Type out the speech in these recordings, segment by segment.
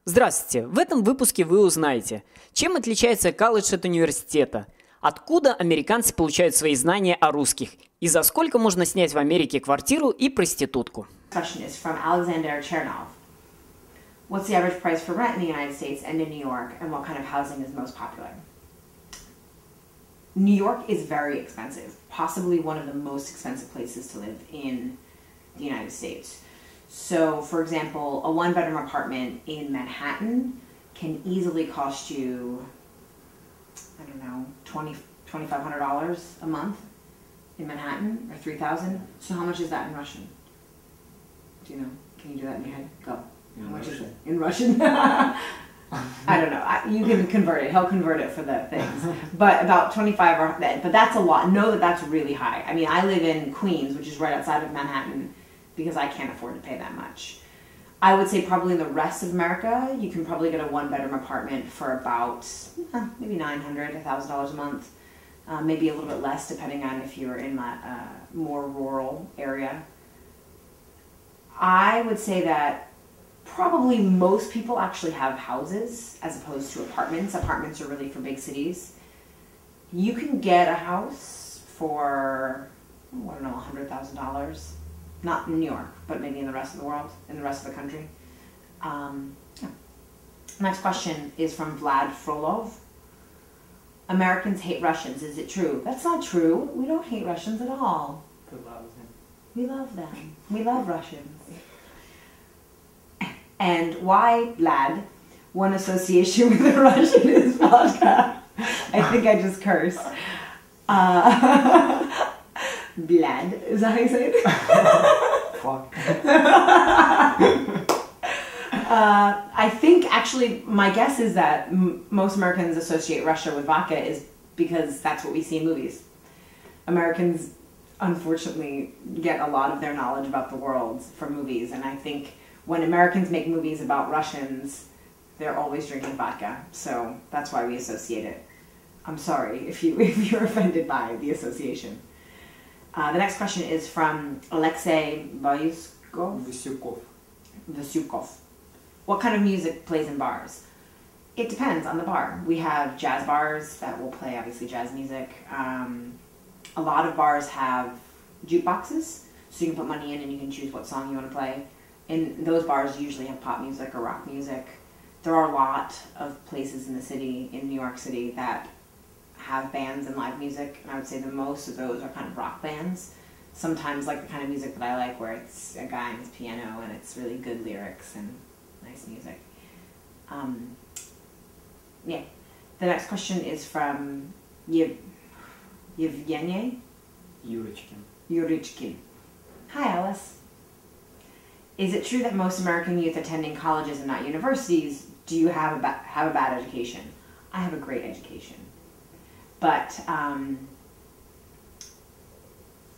Здравствуйте! В этом выпуске вы узнаете, чем отличается колледж от университета, откуда американцы получают свои знания о русских и за сколько можно снять в Америке квартиру и проститутку. Question is from Alexander Chernov. What's the average price for rent in the United States and in New York, and what kind of housing is most popular? New York is very expensive, possibly one of the most expensive places to live in the United States. So, for example, a one-bedroom apartment in Manhattan can easily cost you, I don't know, $2,500 a month in Manhattan, or $3,000. So how much is that in Russian? Do you know? Can you do that in your head? Go. How much is it? In Russian? I don't know. You can convert it. He'll convert it for the things. But about 25, but that's a lot. Know that that's really high. I mean, I live in Queens, which is right outside of Manhattan, because I can't afford to pay that much. I would say probably in the rest of America, you can probably get a one-bedroom apartment for about maybe $900, $1,000 a month. Maybe a little bit less depending on if you're in a more rural area. I would say that probably most people actually have houses as opposed to apartments. Apartments are really for big cities. You can get a house for, I don't know, $100,000. Not in New York, but maybe in the rest of the world, in the rest of the country. Yeah. Next question is from Vlad Frolov. Americans hate Russians. Is it true? That's not true. We don't hate Russians at all. We love them. We love Russians. And why, Vlad? One association with the Russian is vodka. I think I just cursed. Vlad, is that how you say it? Fuck. I think actually my guess is that most Americans associate Russia with vodka is because that's what we see in movies. Americans unfortunately get a lot of their knowledge about the world from movies, and I think when Americans make movies about Russians, they're always drinking vodka, so that's why we associate it. I'm sorry if you're offended by the association. The next question is from Alexei Vysyukov. What kind of music plays in bars? It depends on the bar. We have jazz bars that will play, obviously, jazz music. A lot of bars have jukeboxes, so you can put money in and you can choose what song you want to play. And those bars usually have pop music or rock music. There are a lot of places in the city, in New York City, that have bands and live music, and I would say that most of those are kind of rock bands. Sometimes like the kind of music that I like, where it's a guy and his piano and it's really good lyrics and nice music. Yeah. The next question is from Yevgeny Yurichkin. Hi, Alice. Is it true that most American youth attending colleges and not universities do have a bad education? I have a great education. But I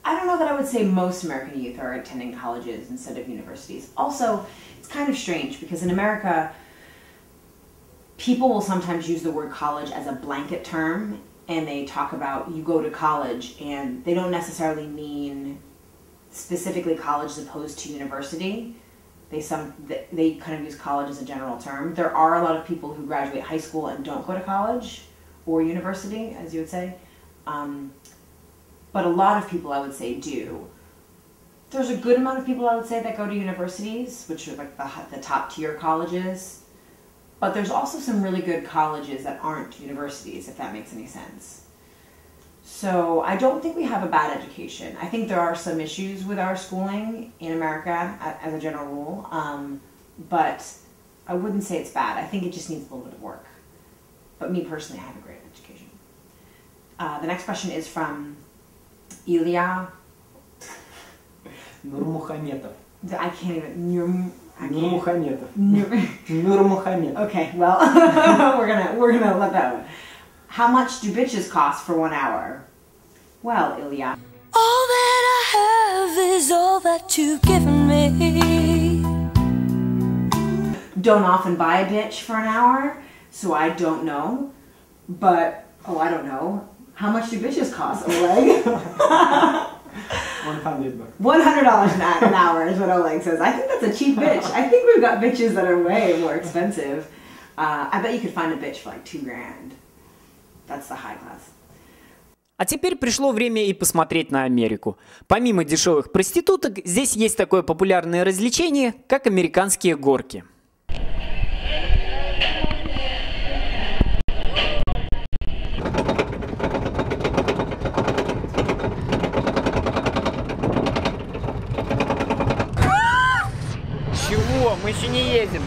don't know that I would say most American youth are attending colleges instead of universities. Also, it's kind of strange because in America, people will sometimes use the word college as a blanket term, and they talk about you go to college, and they don't necessarily mean specifically college as opposed to university. They kind of use college as a general term. There are a lot of people who graduate high school and don't go to college or university, as you would say. But a lot of people, I would say, do. There's a good amount of people, I would say, that go to universities, which are like the top tier colleges. But there's also some really good colleges that aren't universities, if that makes any sense. So I don't think we have a bad education. I think there are some issues with our schooling in America, as a general rule. But I wouldn't say it's bad. I think it just needs a little bit of work. But me personally, I have a great education. The next question is from Ilya Nurmuhametov. I can't even. Nurmuhametov. Nurmuhametov. Okay, well, we're gonna let that one. How much do bitches cost for 1 hour? Well, Ilya. All that I have is all that you've given me. Don't often buy a bitch for an hour, so I don't know. But, I don't know. How much do bitches cost, Oleg? $100. $100 an hour is what Oleg says. I think that's a cheap bitch. I think we've got bitches that are way more expensive. I bet you could find a bitch for like $2,000. That's the high class. А теперь пришло время и посмотреть на Америку. Помимо дешевых проституток, здесь есть такое популярное развлечение, как американские горки. Чего? Мы еще не едем.